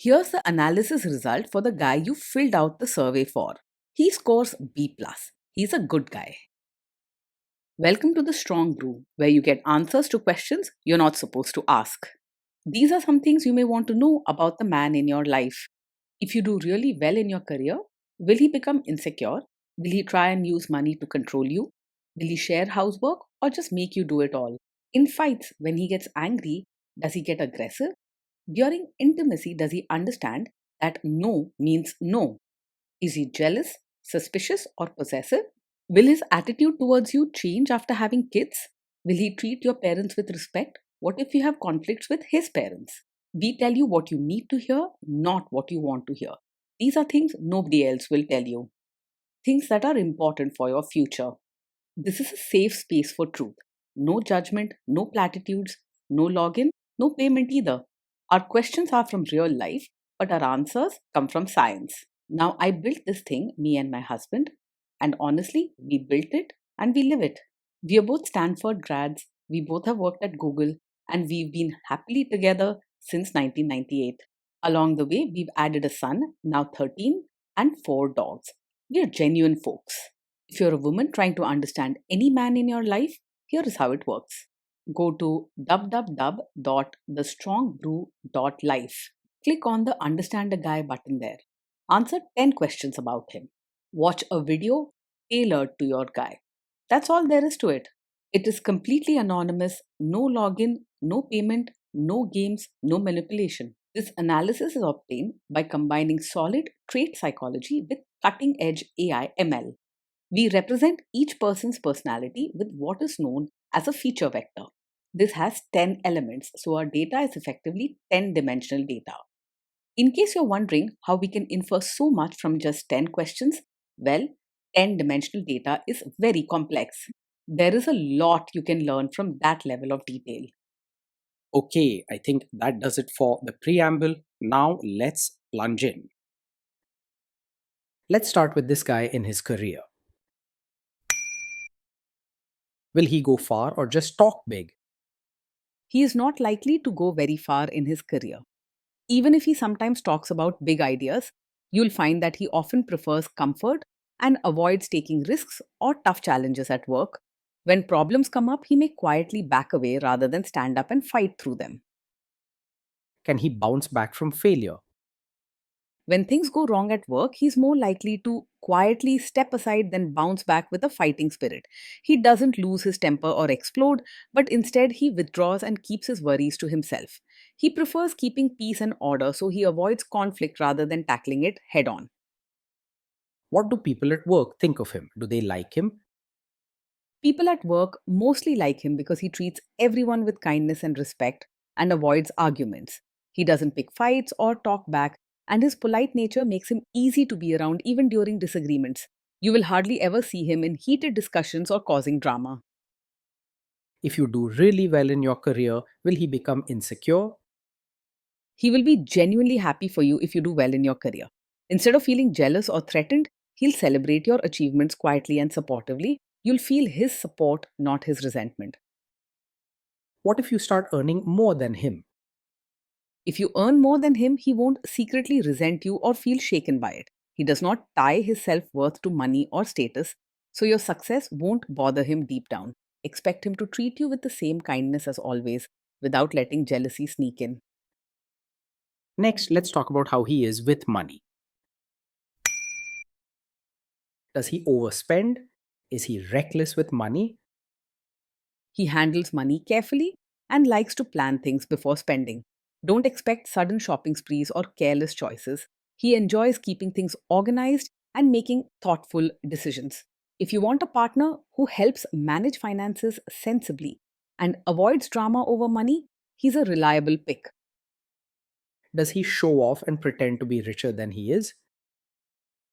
Here's the analysis result for the guy you filled out the survey for. He scores B+. He's a good guy. Welcome to the Strong Brew, where you get answers to questions you're not supposed to ask. These are some things you may want to know about the man in your life. If you do really well in your career, will he become insecure? Will he try and use money to control you? Will he share housework or just make you do it all? In fights, when he gets angry, does he get aggressive? During intimacy, does he understand that no means no? Is he jealous, suspicious, or possessive? Will his attitude towards you change after having kids? Will he treat your parents with respect? What if you have conflicts with his parents? We tell you what you need to hear, not what you want to hear. These are things nobody else will tell you. Things that are important for your future. This is a safe space for truth. No judgment, no platitudes, no login, no payment either. Our questions are from real life, but our answers come from science. Now, I built this thing, me and my husband, and honestly, we built it and we live it. We are both Stanford grads, we both have worked at Google, and we've been happily together since 1998. Along the way, we've added a son, now 13, and 4 dogs. We are genuine folks. If you're a woman trying to understand any man in your life, here is how it works. Go to www.thestrongbrew.life. Click on the Understand a Guy button there. Answer 10 questions about him. Watch a video tailored to your guy. That's all there is to it. It is completely anonymous, no login, no payment, no games, no manipulation. This analysis is obtained by combining solid trait psychology with cutting edge AI ML. We represent each person's personality with what is known as a feature vector. This has 10 elements, so our data is effectively 10-dimensional data. In case you're wondering how we can infer so much from just 10 questions, well, 10-dimensional data is very complex. There is a lot you can learn from that level of detail. Okay, I think that does it for the preamble. Now let's plunge in. Let's start with this guy in his career. Will he go far or just talk big? He is not likely to go very far in his career. Even if he sometimes talks about big ideas, you'll find that he often prefers comfort and avoids taking risks or tough challenges at work. When problems come up, he may quietly back away rather than stand up and fight through them. Can he bounce back from failure? When things go wrong at work, he's more likely to quietly step aside than bounce back with a fighting spirit. He doesn't lose his temper or explode, but instead he withdraws and keeps his worries to himself. He prefers keeping peace and order, so he avoids conflict rather than tackling it head on. What do people at work think of him? Do they like him? People at work mostly like him because he treats everyone with kindness and respect and avoids arguments. He doesn't pick fights or talk back, and his polite nature makes him easy to be around even during disagreements. You will hardly ever see him in heated discussions or causing drama. If you do really well in your career, will he become insecure? He will be genuinely happy for you if you do well in your career. Instead of feeling jealous or threatened, he'll celebrate your achievements quietly and supportively. You'll feel his support, not his resentment. What if you start earning more than him? If you earn more than him, he won't secretly resent you or feel shaken by it. He does not tie his self worth to money or status, so your success won't bother him deep down. Expect him to treat you with the same kindness as always, without letting jealousy sneak in. Next, let's talk about how he is with money. Does he overspend? Is he reckless with money? He handles money carefully and likes to plan things before spending. Don't expect sudden shopping sprees or careless choices. He enjoys keeping things organized and making thoughtful decisions. If you want a partner who helps manage finances sensibly and avoids drama over money, he's a reliable pick. Does he show off and pretend to be richer than he is?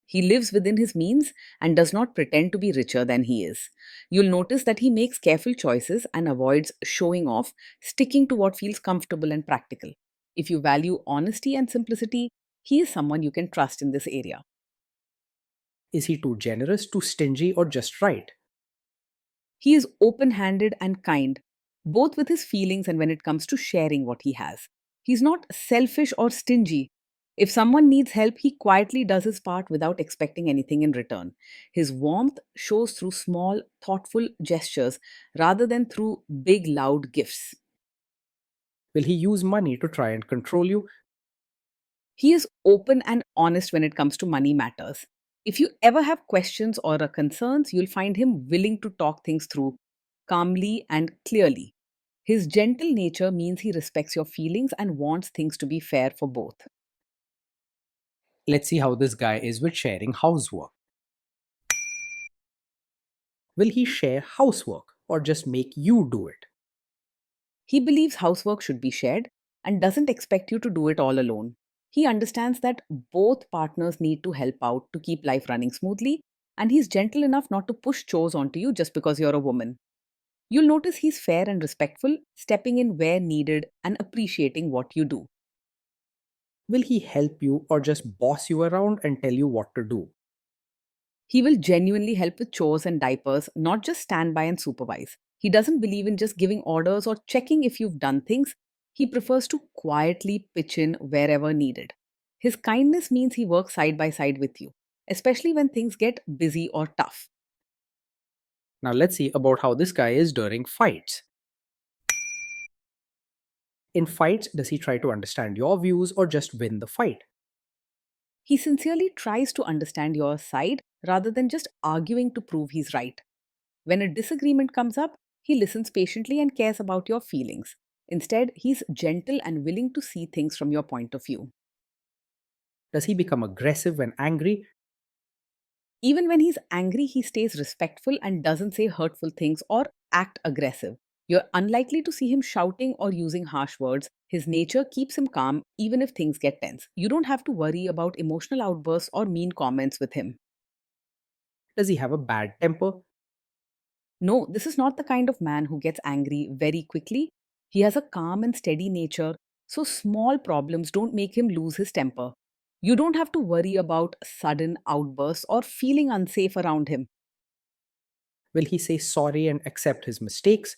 He lives within his means and does not pretend to be richer than he is. You'll notice that he makes careful choices and avoids showing off, sticking to what feels comfortable and practical. If you value honesty and simplicity, he is someone you can trust in this area. Is he too generous, too stingy, or just right? He is open handed and kind, both with his feelings and when it comes to sharing what he has. He's not selfish or stingy, If someone needs help, he quietly does his part without expecting anything in return. His warmth shows through small, thoughtful gestures rather than through big, loud gifts. Will he use money to try and control you? He is open and honest when it comes to money matters. If you ever have questions or concerns, you'll find him willing to talk things through calmly and clearly. His gentle nature means he respects your feelings and wants things to be fair for both. Let's see how this guy is with sharing housework. Will he share housework or just make you do it? He believes housework should be shared and doesn't expect you to do it all alone. He understands that both partners need to help out to keep life running smoothly, and he's gentle enough not to push chores onto you just because you're a woman. You'll notice he's fair and respectful, stepping in where needed and appreciating what you do. Will he help you or just boss you around and tell you what to do? He will genuinely help with chores and diapers, not just stand by and supervise. He doesn't believe in just giving orders or checking if you've done things. He prefers to quietly pitch in wherever needed. His kindness means he works side by side with you, especially when things get busy or tough. Now let's see about how this guy is during fights. In fights, does he try to understand your views or just win the fight? He sincerely tries to understand your side rather than just arguing to prove he's right. When a disagreement comes up, he listens patiently and cares about your feelings. Instead, he's gentle and willing to see things from your point of view. Does he become aggressive when angry? Even when he's angry, he stays respectful and doesn't say hurtful things or act aggressive. You're unlikely to see him shouting or using harsh words. His nature keeps him calm even if things get tense. You don't have to worry about emotional outbursts or mean comments with him. Does he have a bad temper? No, this is not the kind of man who gets angry very quickly. He has a calm and steady nature, so small problems don't make him lose his temper. You don't have to worry about sudden outbursts or feeling unsafe around him. Will he say sorry and accept his mistakes?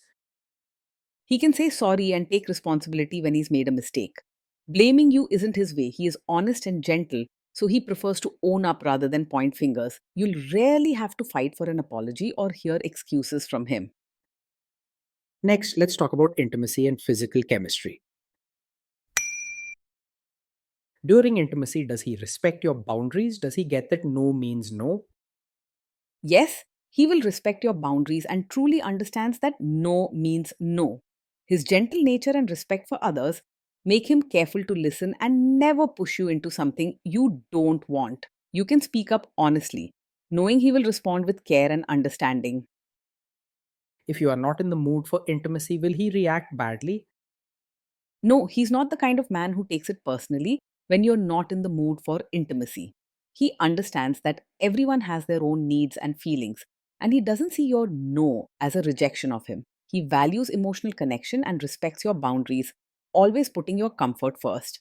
He can say sorry and take responsibility when he's made a mistake. Blaming you isn't his way. He is honest and gentle, so he prefers to own up rather than point fingers. You'll rarely have to fight for an apology or hear excuses from him. Next, let's talk about intimacy and physical chemistry. During intimacy, does he respect your boundaries? Does he get that no means no? Yes, he will respect your boundaries and truly understands that no means no. His gentle nature and respect for others make him careful to listen and never push you into something you don't want. You can speak up honestly, knowing he will respond with care and understanding. If you are not in the mood for intimacy, will he react badly? No, he's not the kind of man who takes it personally when you're not in the mood for intimacy. He understands that everyone has their own needs and feelings, and he doesn't see your no as a rejection of him. He values emotional connection and respects your boundaries, always putting your comfort first.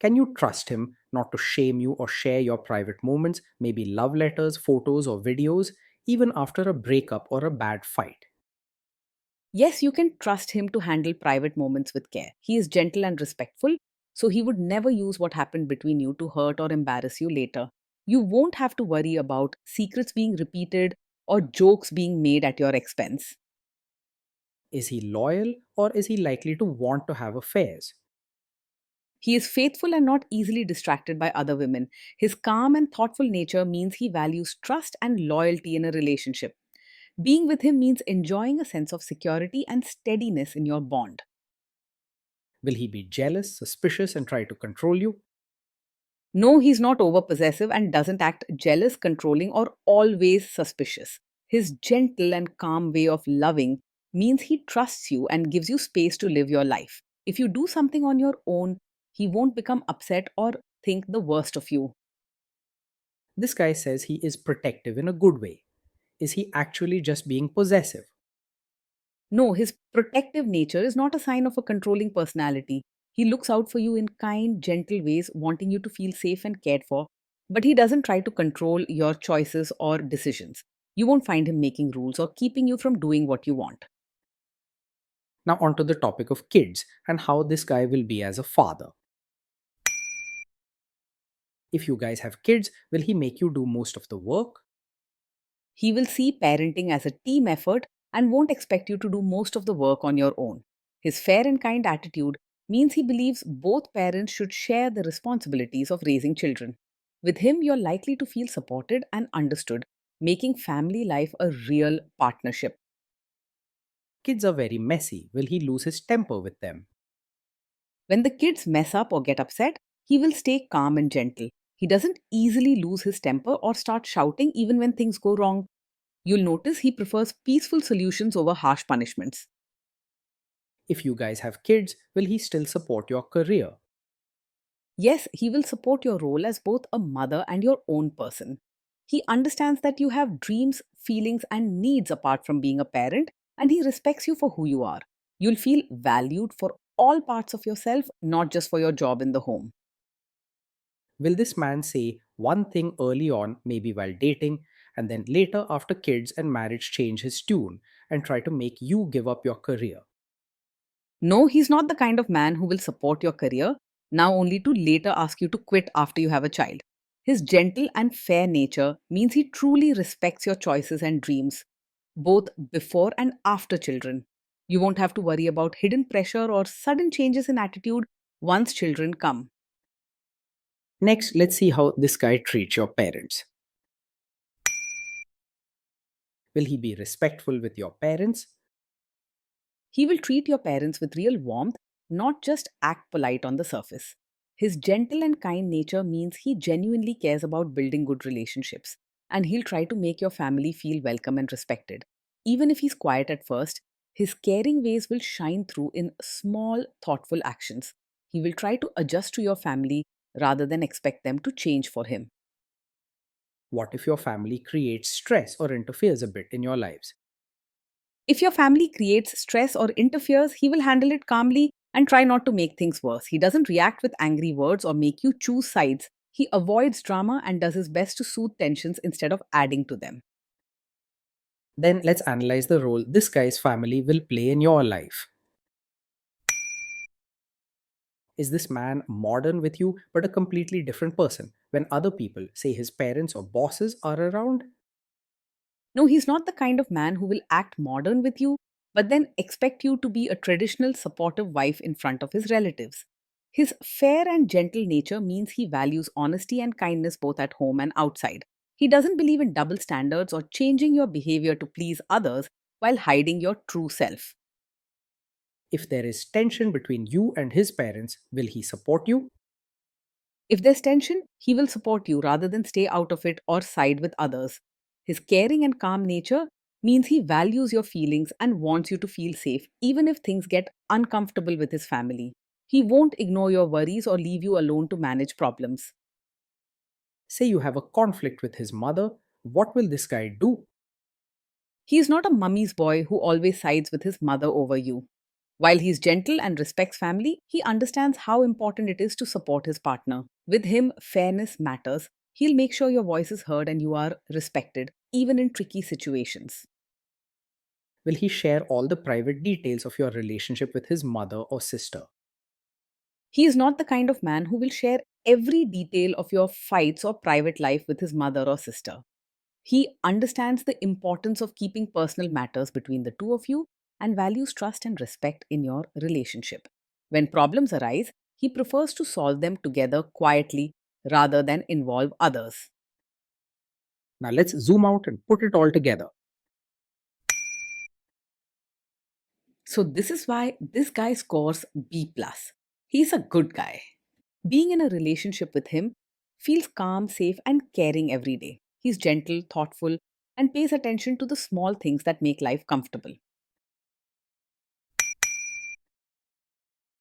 Can you trust him not to shame you or share your private moments, maybe love letters, photos, or videos, even after a breakup or a bad fight? Yes, you can trust him to handle private moments with care. He is gentle and respectful, so he would never use what happened between you to hurt or embarrass you later. You won't have to worry about secrets being repeated or jokes being made at your expense. Is he loyal or is he likely to want to have affairs? He is faithful and not easily distracted by other women. His calm and thoughtful nature means he values trust and loyalty in a relationship. Being with him means enjoying a sense of security and steadiness in your bond. Will he be jealous, suspicious, and try to control you? No, he's not over possessive and doesn't act jealous, controlling, or always suspicious. His gentle and calm way of loving means he trusts you and gives you space to live your life. If you do something on your own, he won't become upset or think the worst of you. This guy says he is protective in a good way. Is he actually just being possessive? No, his protective nature is not a sign of a controlling personality. He looks out for you in kind, gentle ways, wanting you to feel safe and cared for, but he doesn't try to control your choices or decisions. You won't find him making rules or keeping you from doing what you want. Now, onto the topic of kids and how this guy will be as a father. If you guys have kids, will he make you do most of the work? He will see parenting as a team effort and won't expect you to do most of the work on your own. His fair and kind attitude means he believes both parents should share the responsibilities of raising children. With him, you're likely to feel supported and understood, making family life a real partnership. Kids are very messy. Will he lose his temper with them? When the kids mess up or get upset, he will stay calm and gentle. He doesn't easily lose his temper or start shouting even when things go wrong. You'll notice he prefers peaceful solutions over harsh punishments. If you guys have kids, will he still support your career? Yes, he will support your role as both a mother and your own person. He understands that you have dreams, feelings, and needs apart from being a parent, and he respects you for who you are. You'll feel valued for all parts of yourself, not just for your job in the home. Will this man say one thing early on, maybe while dating, and then later after kids and marriage change his tune and try to make you give up your career? No, he's not the kind of man who will support your career, now only to later ask you to quit after you have a child. His gentle and fair nature means he truly respects your choices and dreams, both before and after children. You won't have to worry about hidden pressure or sudden changes in attitude once children come. Next, let's see how this guy treats your parents. Will he be respectful with your parents? He will treat your parents with real warmth, not just act polite on the surface. His gentle and kind nature means he genuinely cares about building good relationships, and he'll try to make your family feel welcome and respected. Even if he's quiet at first, his caring ways will shine through in small, thoughtful actions. He will try to adjust to your family rather than expect them to change for him. What if your family creates stress or interferes a bit in your lives? If your family creates stress or interferes, he will handle it calmly and try not to make things worse. He doesn't react with angry words or make you choose sides. He avoids drama and does his best to soothe tensions instead of adding to them. Then let's analyze the role this guy's family will play in your life. Is this man modern with you but a completely different person when other people, say his parents or bosses, are around? No, he's not the kind of man who will act modern with you, but then expect you to be a traditional supportive wife in front of his relatives. His fair and gentle nature means he values honesty and kindness both at home and outside. He doesn't believe in double standards or changing your behavior to please others while hiding your true self. If there is tension between you and his parents, will he support you? If there's tension, he will support you rather than stay out of it or side with others. His caring and calm nature means he values your feelings and wants you to feel safe, even if things get uncomfortable with his family. He won't ignore your worries or leave you alone to manage problems. Say you have a conflict with his mother, what will this guy do? He is not a mummy's boy who always sides with his mother over you. While he's gentle and respects family, he understands how important it is to support his partner. With him, fairness matters. He'll make sure your voice is heard and you are respected, even in tricky situations. Will he share all the private details of your relationship with his mother or sister? He is not the kind of man who will share every detail of your fights or private life with his mother or sister. He understands the importance of keeping personal matters between the two of you and values trust and respect in your relationship. When problems arise, he prefers to solve them together quietly rather than involve others. Now let's zoom out and put it all together. So this is why this guy scores B+. He's a good guy. Being in a relationship with him feels calm, safe, and caring every day. He's gentle, thoughtful, and pays attention to the small things that make life comfortable.